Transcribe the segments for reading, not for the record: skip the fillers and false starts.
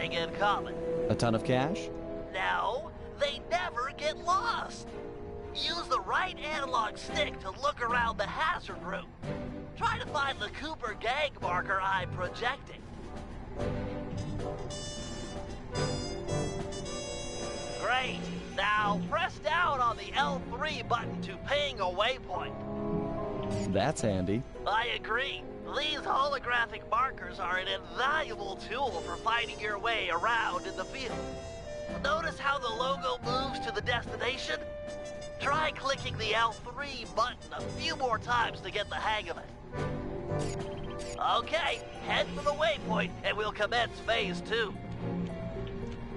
thing in common. A ton of cash? No, they never get lost. Use the right analog stick to look around the hazard room. Try to find the Cooper gang marker I'm projecting. Great. Now press down on the L3 button to ping a waypoint. That's handy. I agree. These holographic markers are an invaluable tool for finding your way around in the field. Notice how the logo moves to the destination? Try clicking the L3 button a few more times to get the hang of it. Okay, head for the waypoint and we'll commence phase 2.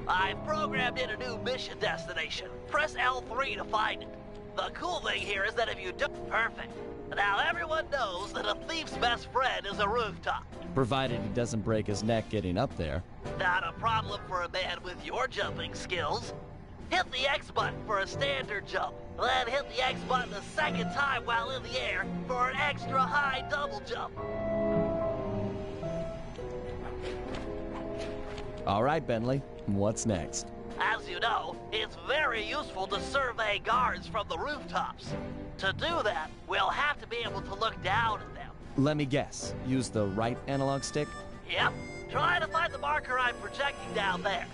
I've programmed in a new mission destination. Press L3 to find it. The cool thing here is that if you do... Perfect. Now everyone knows that a thief's best friend is a rooftop. Provided he doesn't break his neck getting up there. Not a problem for a man with your jumping skills. Hit the X button for a standard jump. Then hit the X button a second time while in the air for an extra high double jump. All right, Bentley. What's next? As you know, it's very useful to survey guards from the rooftops. To do that, we'll have to be able to look down at them. Let me guess. Use the right analog stick? Yep. Try to find the marker I'm projecting down there.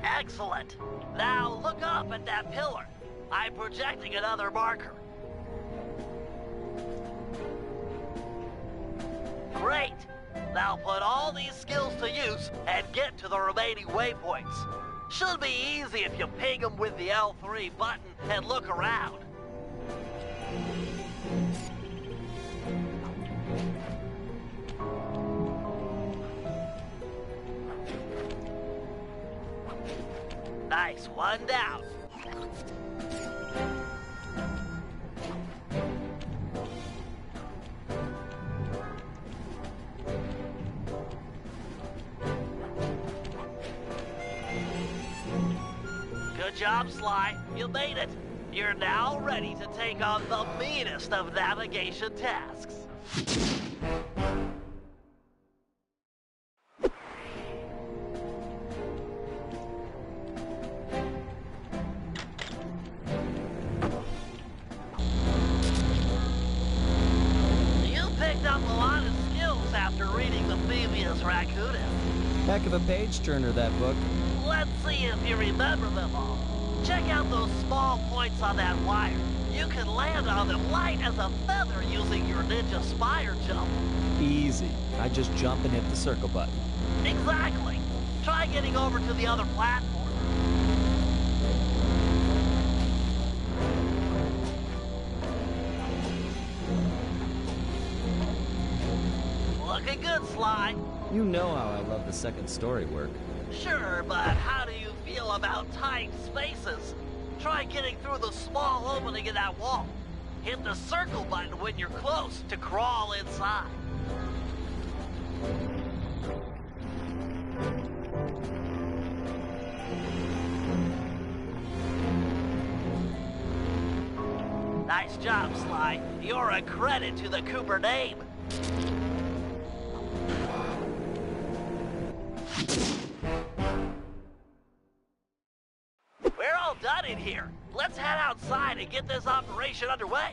Excellent. Now look up at that pillar. I'm projecting another marker. Great. Now put all these skills to use and get to the remaining waypoints. Should be easy if you ping them with the L3 button and look around. Nice, one down. Good job, Sly. You made it. You're now ready to take on the meanest of navigation tasks. You picked up a lot of skills after reading The Thievius Raccoonus. Heck of a page-turner, that book. Let's see if you remember them all. Check out those small points on that wire. You can land on them light as a feather using your Ninja Spire jump. Easy. I just jump and hit the circle button. Exactly. Try getting over to the other platform. Looking good, Sly. You know how I love the second story work. Sure, but how do you feel about tight spaces? Try getting through the small opening in that wall. Hit the circle button when you're close to crawl inside. Nice job, Sly. You're a credit to the Cooper name. We're all done in here. Let's head outside and get this operation underway.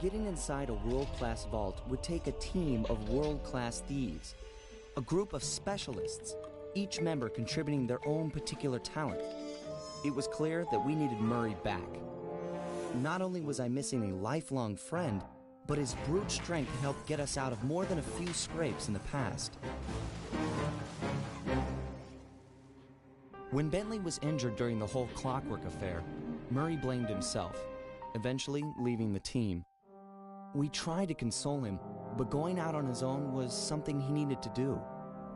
Getting inside a world-class vault would take a team of world-class thieves, a group of specialists, each member contributing their own particular talent. It was clear that we needed Murray back. Not only was I missing a lifelong friend, but his brute strength helped get us out of more than a few scrapes in the past. When Bentley was injured during the whole Clockwork affair, Murray blamed himself, eventually leaving the team. We tried to console him, but going out on his own was something he needed to do.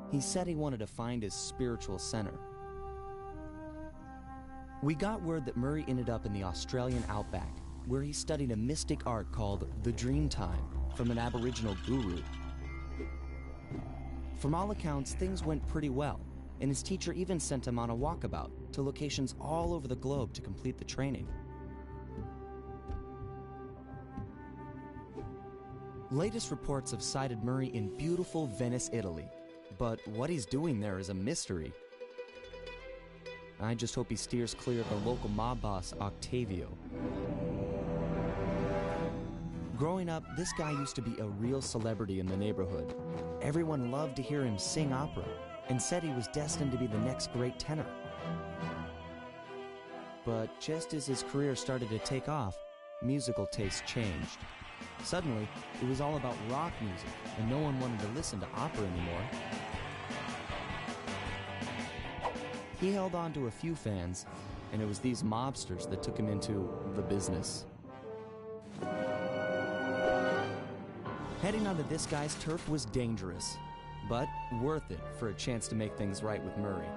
He said he wanted to find his spiritual center. We got word that Murray ended up in the Australian outback, where he studied a mystic art called the Dreamtime from an Aboriginal guru. From all accounts, things went pretty well, and his teacher even sent him on a walkabout to locations all over the globe to complete the training. Latest reports have cited Murray in beautiful Venice, Italy, but what he's doing there is a mystery. I just hope he steers clear of the local mob boss, Octavio. Growing up, this guy used to be a real celebrity in the neighborhood. Everyone loved to hear him sing opera and said he was destined to be the next great tenor. But just as his career started to take off, musical tastes changed. Suddenly, it was all about rock music, and no one wanted to listen to opera anymore. He held on to a few fans, and it was these mobsters that took him into the business. Heading onto this guy's turf was dangerous, but worth it for a chance to make things right with Murray.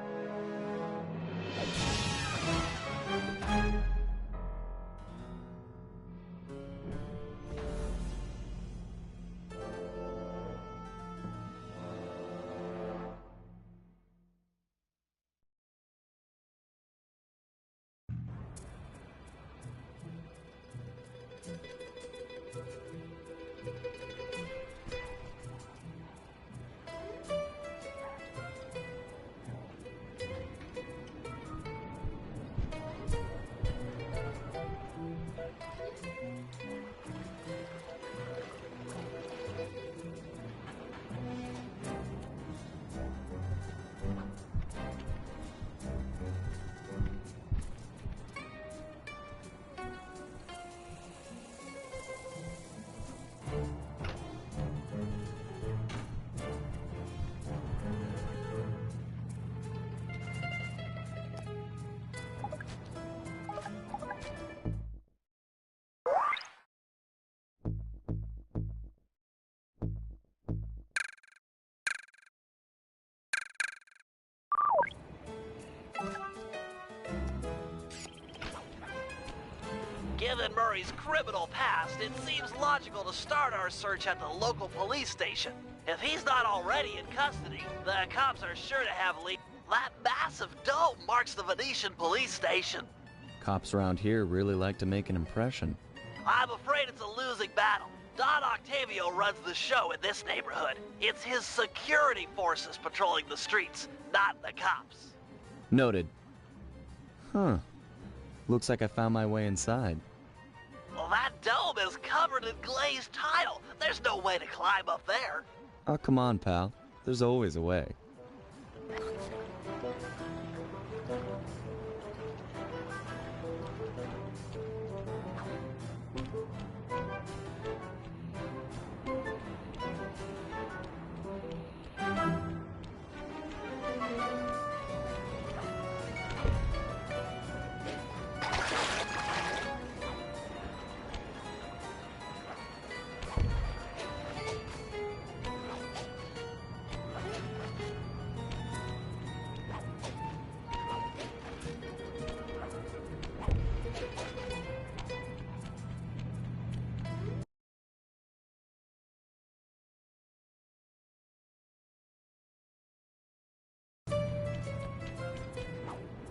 Given Murray's criminal past, it seems logical to start our search at the local police station. If he's not already in custody, the cops are sure to have leaked. That massive dome marks the Venetian police station. Cops around here really like to make an impression. I'm afraid it's a losing battle. Don Octavio runs the show in this neighborhood. It's his security forces patrolling the streets, not the cops. Noted. Huh. Looks like I found my way inside. Well, that dome is covered in glazed tile. There's no way to climb up there. Oh, come on, pal. There's always a way.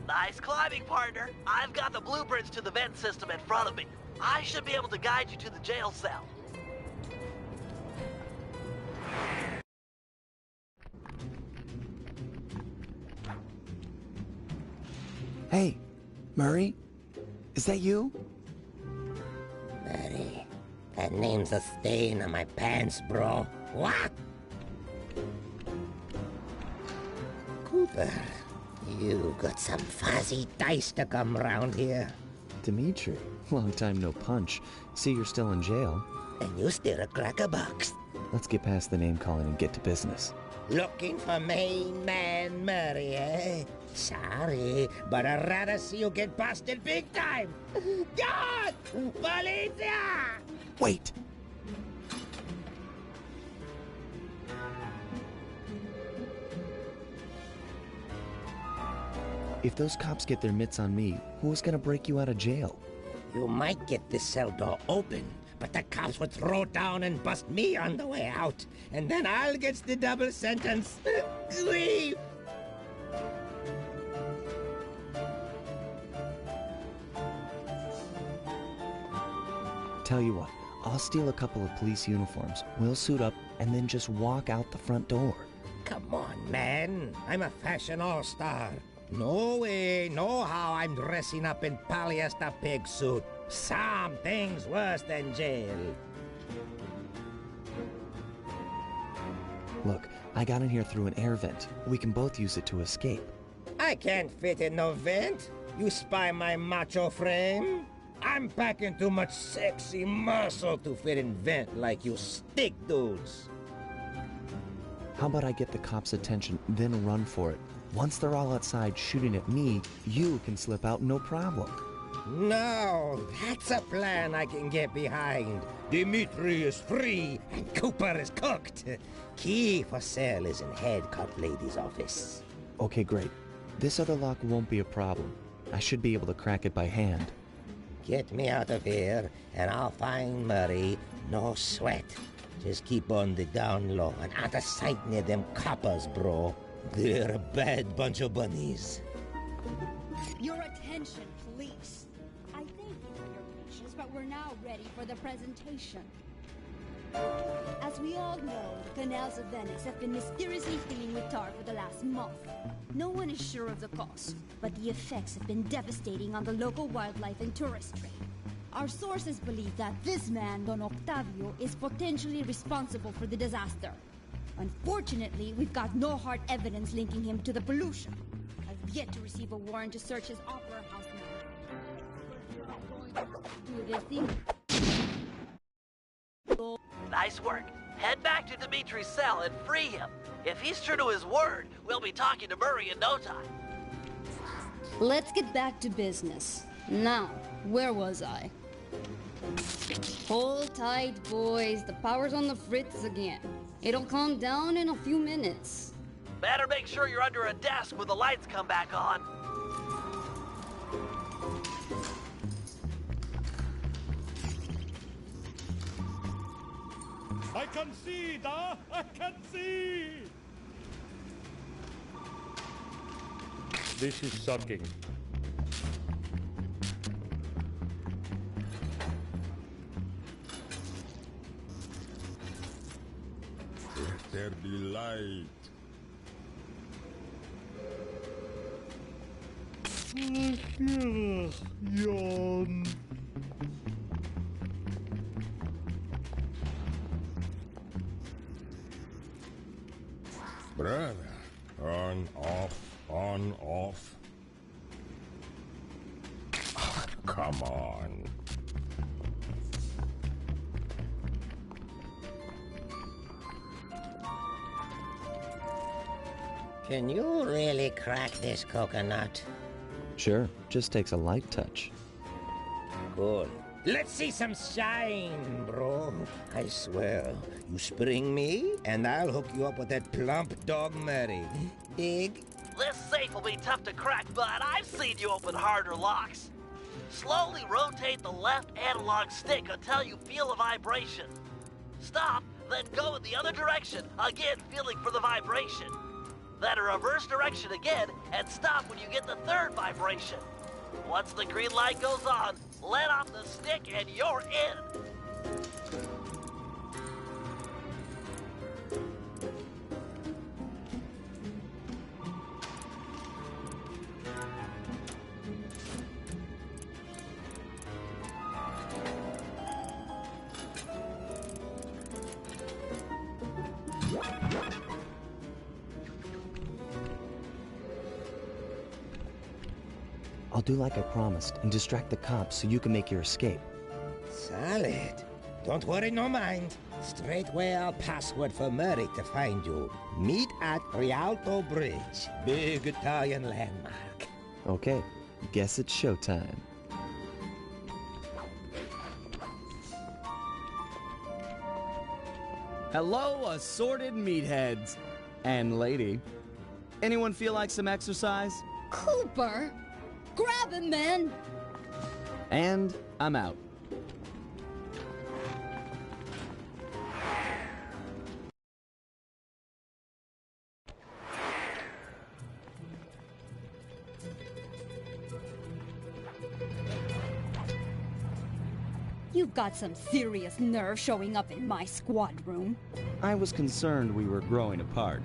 Nice climbing, partner. I've got the blueprints to the vent system in front of me. I should be able to guide you to the jail cell. Hey, Murray? Is that you? Murray, that name's a stain on my pants, bro. What? Cooper, you got some fuzzy dice to come round here. Dimitri, long time no punch. See, you're still in jail. And you steer a cracker box. Let's get past the name calling and get to business. Looking for main man Murray, eh? Sorry, but I'd rather see you get busted big time. God! Policia! Wait! If those cops get their mitts on me, who's gonna break you out of jail? You might get the cell door open, but the cops would throw down and bust me on the way out. And then I'll get the double sentence. Leave! Tell you what, I'll steal a couple of police uniforms, we'll suit up, and then just walk out the front door. Come on, man. I'm a fashion all-star. No way, no how I'm dressing up in polyester pig suit. Something's worse than jail. Look, I got in here through an air vent. We can both use it to escape. I can't fit in no vent. You spy my macho frame? I'm packing too much sexy muscle to fit in vent like you stick dudes. How about I get the cops' attention, then run for it? Once they're all outside shooting at me, you can slip out no problem. No, that's a plan I can get behind. Dimitri is free and Cooper is cooked. Key for cell is in head cop lady's office. Okay, great. This other lock won't be a problem. I should be able to crack it by hand. Get me out of here, and I'll find Murray. No sweat. Just keep on the down low and out of sight near them coppers, bro. They're a bad bunch of bunnies. Your attention, please. I thank you for your patience, but we're now ready for the presentation. As we all know, the canals of Venice have been mysteriously filling with tar for the last month. No one is sure of the cause, but the effects have been devastating on the local wildlife and tourist trade. Our sources believe that this man, Don Octavio, is potentially responsible for the disaster. Unfortunately, we've got no hard evidence linking him to the pollution. I've yet to receive a warrant to search his opera house now. Do this thing. Nice work. Head back to Dimitri's cell and free him. If he's true to his word, we'll be talking to Murray in no time. Let's get back to business. Now, where was I? Hold tight, boys. The power's on the fritz again. It'll calm down in a few minutes. Better make sure you're under a desk when the lights come back on. I can see, Da! I can see! This is shocking. Let there be light. Yawn. Brother, on, off. Come on. Can you really crack this coconut? Sure, just takes a light touch. Cool. Let's see some shine, bro. I swear, you spring me, and I'll hook you up with that plump dog Murray. Dig? This safe will be tough to crack, but I've seen you open harder locks. Slowly rotate the left analog stick until you feel a vibration. Stop, then go in the other direction, again feeling for the vibration. Then a reverse direction again, and stop when you get the third vibration. Once the green light goes on, let off the stick and you're in. I'll do like I promised and distract the cops so you can make your escape. Solid. Don't worry, no mind. Straightway I'll password for Murray to find you. Meet at Rialto Bridge. Big Italian landmark. Okay, guess it's showtime. Hello, assorted meatheads. And lady. Anyone feel like some exercise? Cooper! Grab him, man! And I'm out. You've got some serious nerve showing up in my squad room. I was concerned we were growing apart.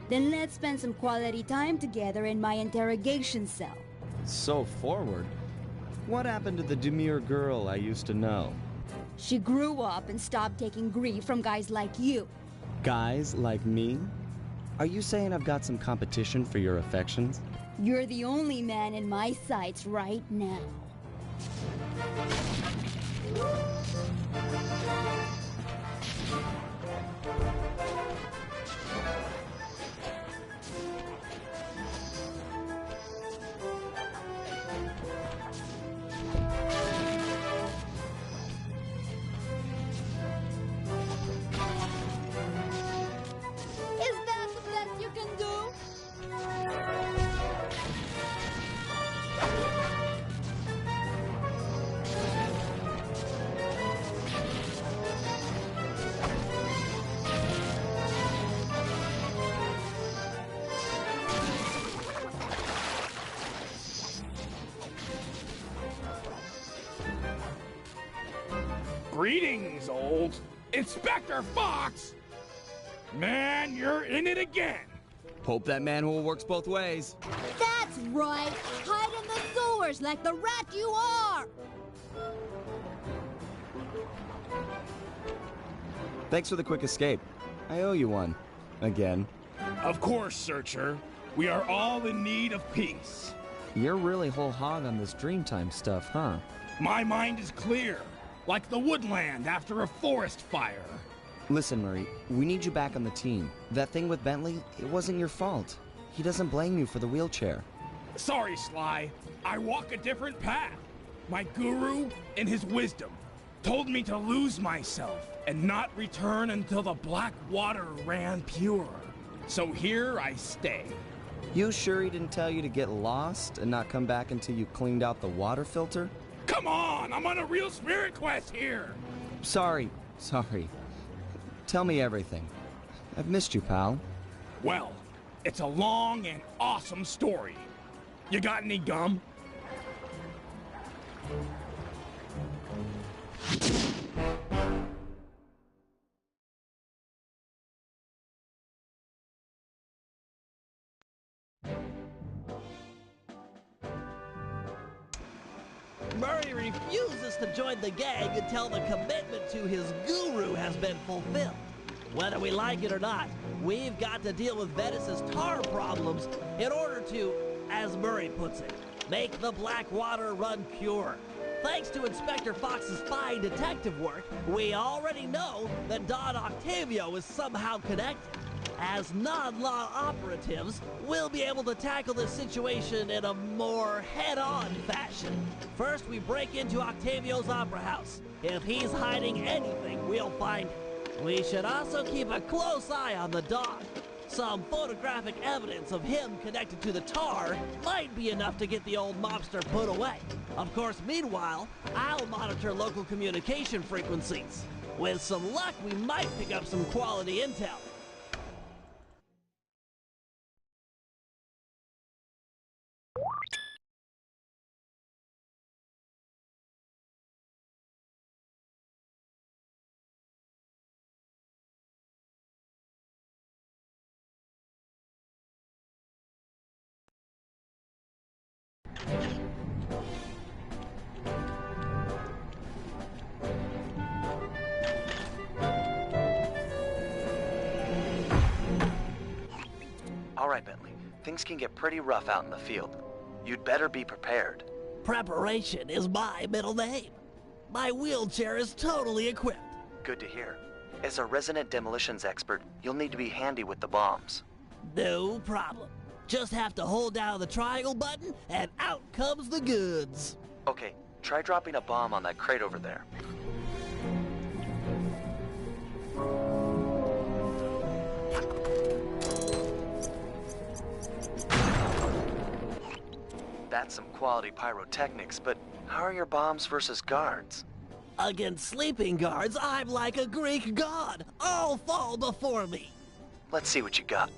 Then let's spend some quality time together in my interrogation cell. So forward. What happened to the demure girl I used to know? She grew up and stopped taking grief from guys like you. Guys like me? Are you saying I've got some competition for your affections? You're the only man in my sights right now. Is that the best you can do? Greetings, old Inspector Fox! Man, you're in it again! Hope that manhole works both ways. That's right! Hide in the sewers like the rat you are! Thanks for the quick escape. I owe you one. Again. Of course, Searcher. We are all in need of peace. You're really whole hog on this Dreamtime stuff, huh? My mind is clear, like the woodland after a forest fire. Listen, Murray, we need you back on the team. That thing with Bentley, it wasn't your fault. He doesn't blame you for the wheelchair. Sorry, Sly. I walk a different path. My guru, in his wisdom, told me to lose myself and not return until the black water ran pure. So here I stay. You sure he didn't tell you to get lost and not come back until you cleaned out the water filter? Come on, I'm on a real spirit quest here. Sorry. Tell me everything. I've missed you, pal. Well, it's a long and awesome story. You got any gum? Murray refuses to join the gang until the commitment to his guru has been fulfilled. Whether we like it or not, we've got to deal with Venice's tar problems in order to, as Murray puts it, make the black water run pure. Thanks to Inspector Fox's fine detective work, we already know that Don Octavio is somehow connected. As non-law operatives, we'll be able to tackle this situation in a more head-on fashion. First, we break into Octavio's opera house. If he's hiding anything, we'll find it. We should also keep a close eye on the dog. Some photographic evidence of him connected to the tar might be enough to get the old mobster put away. Of course, meanwhile, I'll monitor local communication frequencies. With some luck, we might pick up some quality intel. All right, Bentley. Things can get pretty rough out in the field. You'd better be prepared. Preparation is my middle name. My wheelchair is totally equipped. Good to hear. As a resident demolitions expert, you'll need to be handy with the bombs. No problem. Just have to hold down the triangle button and out comes the goods. Okay, try dropping a bomb on that crate over there. That's some quality pyrotechnics, but how are your bombs versus guards? Against sleeping guards, I'm like a Greek god. All fall before me. Let's see what you got.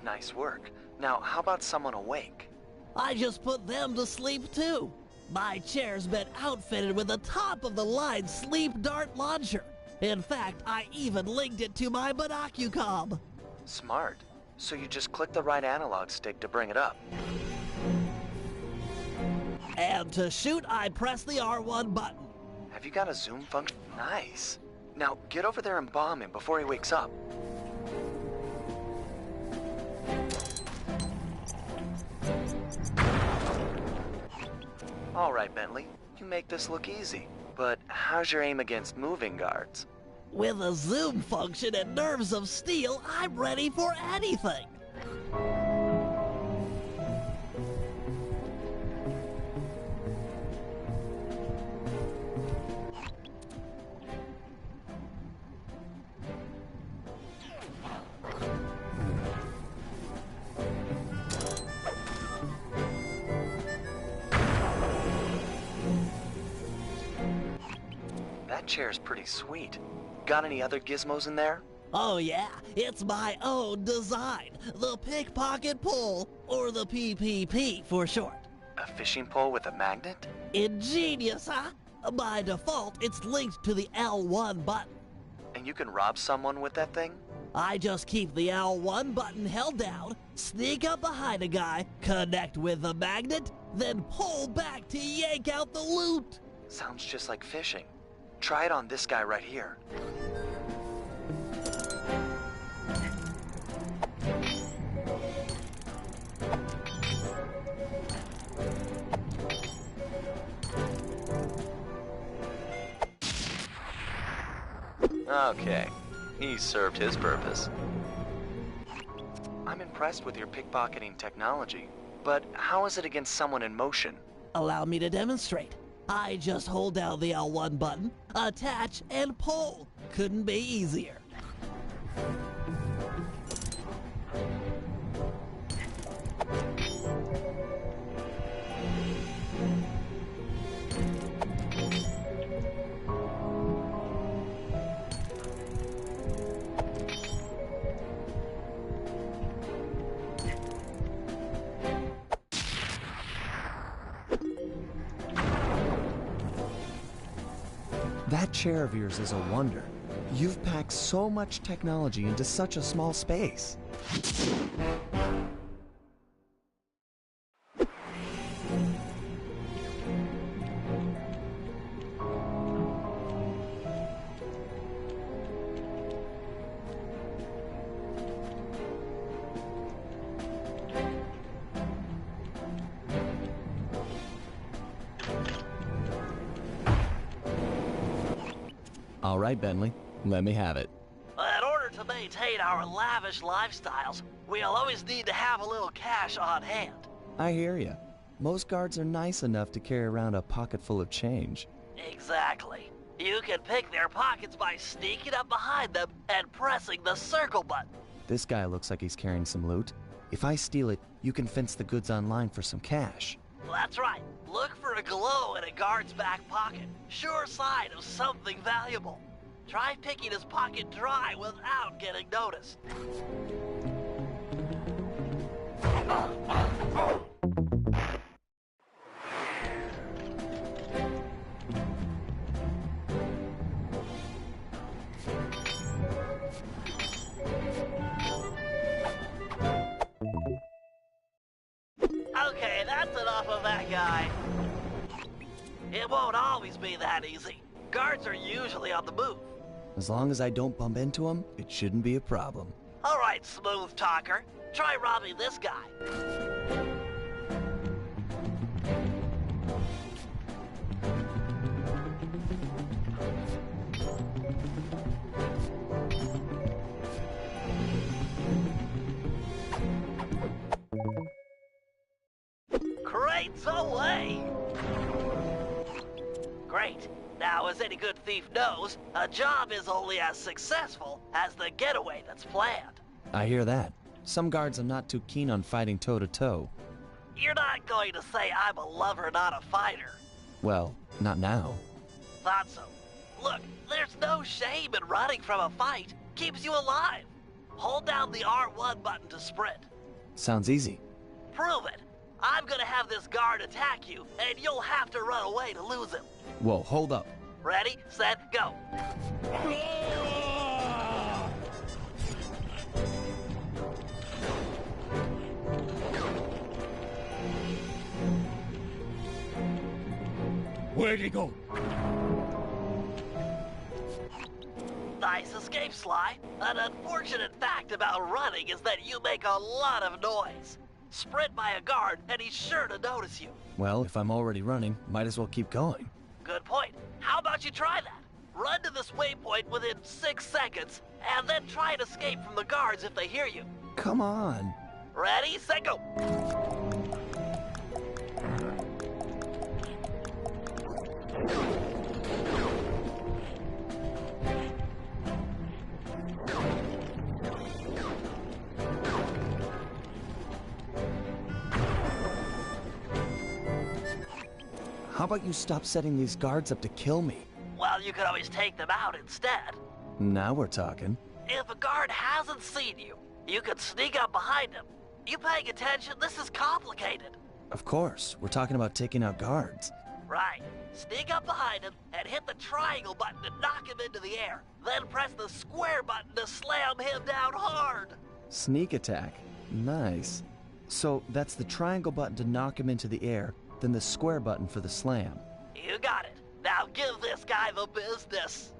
Nice work. Now, how about someone awake? I just put them to sleep too. My chair's been outfitted with a top-of-the-line sleep dart launcher. In fact, I even linked it to my binocucomm. Smart. So you just click the right analog stick to bring it up. And to shoot, I press the R1 button. Have you got a zoom function? Nice. Now, get over there and bomb him before he wakes up. All right, Bentley. You make this look easy. But how's your aim against moving guards? With a zoom function and nerves of steel, I'm ready for anything. That chair's pretty sweet. Got any other gizmos in there? Oh yeah, it's my own design. The pickpocket pole, or the PPP for short. A fishing pole with a magnet? Ingenious, huh? By default, it's linked to the L1 button. And you can rob someone with that thing? I just keep the L1 button held down, sneak up behind a guy, connect with the magnet, then pull back to yank out the loot. Sounds just like fishing. Try it on this guy right here. Okay, he served his purpose. I'm impressed with your pickpocketing technology, but how is it against someone in motion? Allow me to demonstrate. I just hold down the L1 button, attach, and pull. Couldn't be easier. That chair of yours is a wonder. You've packed so much technology into such a small space. All right, Bentley, let me have it. In order to maintain our lavish lifestyles, we'll always need to have a little cash on hand. I hear ya. Most guards are nice enough to carry around a pocket full of change. Exactly. You can pick their pockets by sneaking up behind them and pressing the circle button. This guy looks like he's carrying some loot. If I steal it, you can fence the goods online for some cash. That's right. Look for a glow in a guard's back pocket. Sure sign of something valuable. Try picking his pocket dry without getting noticed. Okay, that's enough of that guy. It won't always be that easy. Guards are usually on the move. As long as I don't bump into him, it shouldn't be a problem. All right, smooth talker. Try robbing this guy. Crates away! Great. Now, as any good thief knows, a job is only as successful as the getaway that's planned. I hear that. Some guards are not too keen on fighting toe-to-toe. You're not going to say I'm a lover, not a fighter. Well, not now. Thought so. Look, there's no shame in running from a fight. Keeps you alive. Hold down the R1 button to sprint. Sounds easy. Prove it. I'm gonna have this guard attack you, and you'll have to run away to lose him. Whoa, hold up. Ready, set, go. Where'd he go? Nice escape, Sly. An unfortunate fact about running is that you make a lot of noise. Sprint by a guard, and he's sure to notice you. Well, if I'm already running, might as well keep going. Good point. How about you try that? Run to this waypoint within 6 seconds, and then try and escape from the guards if they hear you. Come on. Ready, set, go. How about you stop setting these guards up to kill me? Well, you could always take them out instead. Now we're talking. If a guard hasn't seen you, you could sneak up behind him. You paying attention? This is complicated. Of course, we're talking about taking out guards. Right. Sneak up behind him and hit the triangle button to knock him into the air. Then press the square button to slam him down hard. Sneak attack. Nice. So that's the triangle button to knock him into the air, then the square button for the slam. You got it. Now give this guy the business.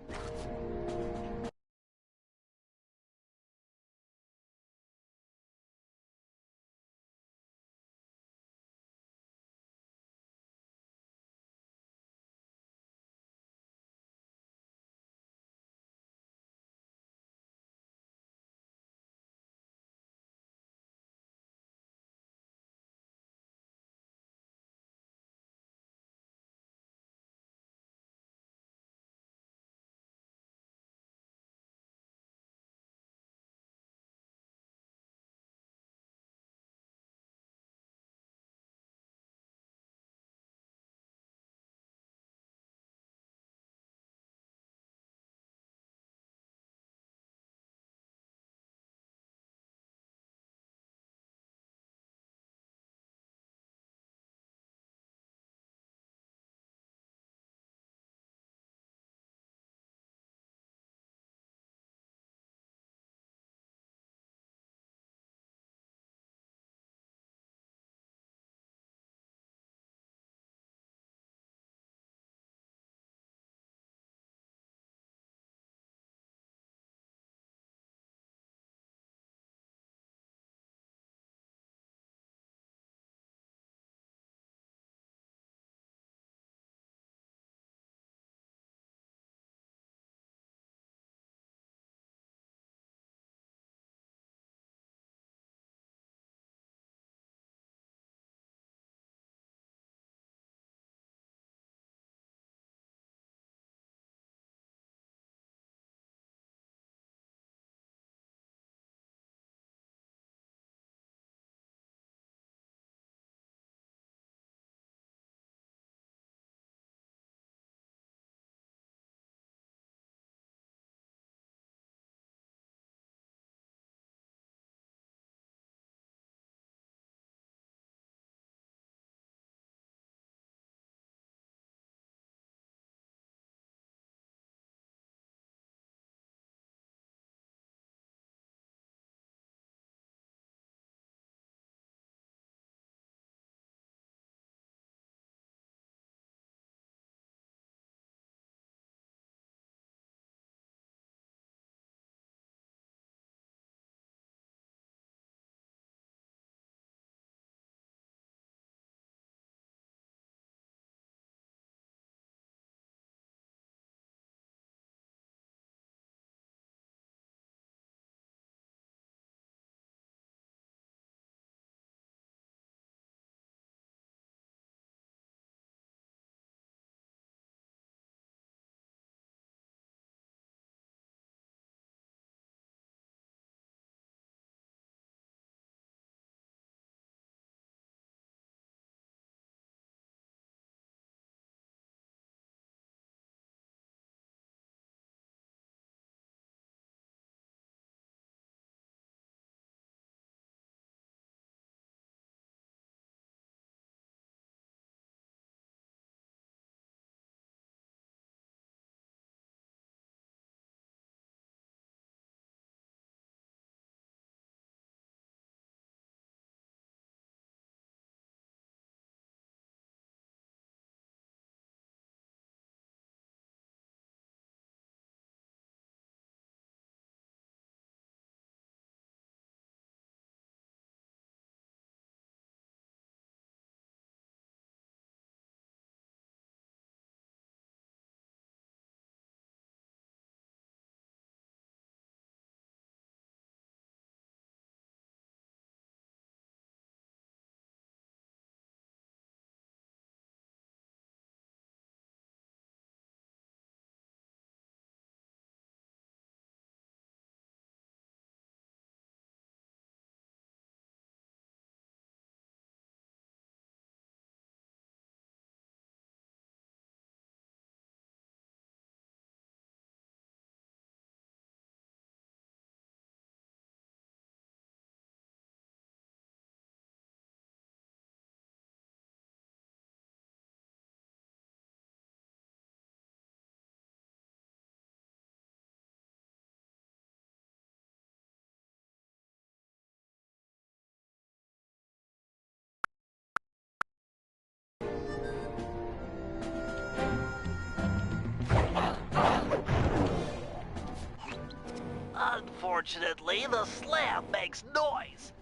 Unfortunately, the slam makes noise.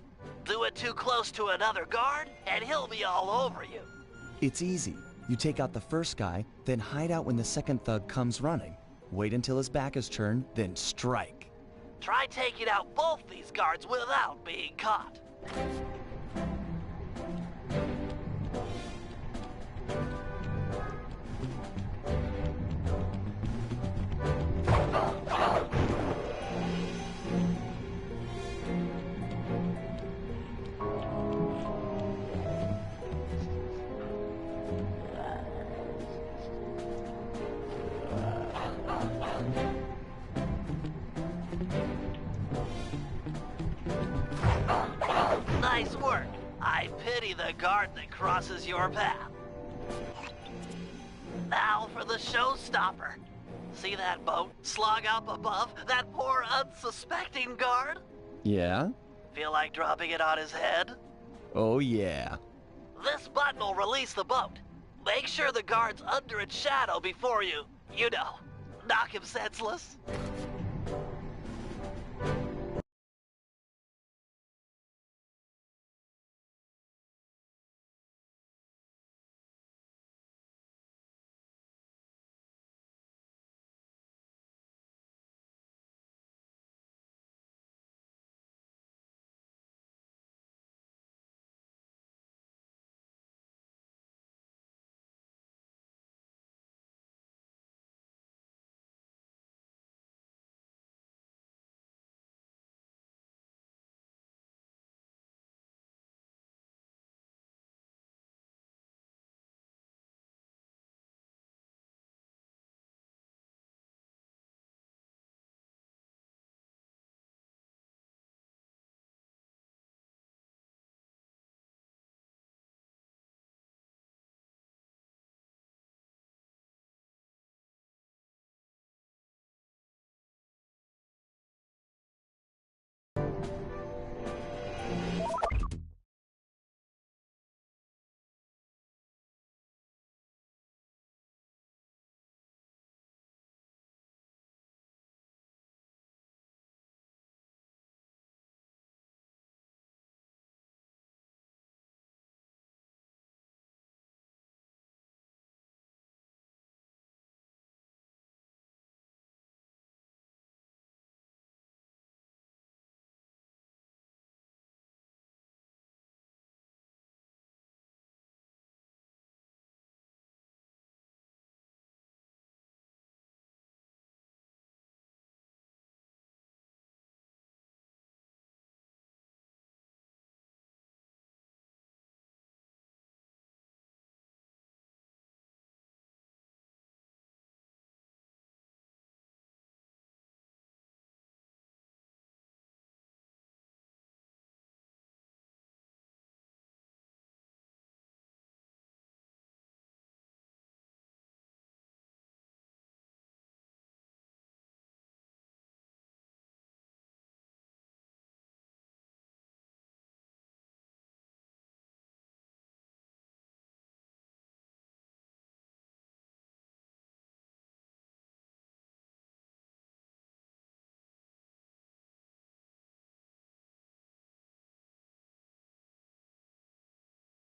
Do it too close to another guard, and he'll be all over you. It's easy. You take out the first guy, then hide out when the second thug comes running. Wait until his back is turned, then strike. Try taking out both these guards without being caught. Nice work. I pity the guard that crosses your path. Now for the showstopper. See that boat slung up above? That poor unsuspecting guard? Yeah? Feel like dropping it on his head? Oh yeah. This button will release the boat. Make sure the guard's under its shadow before you know, knock him senseless.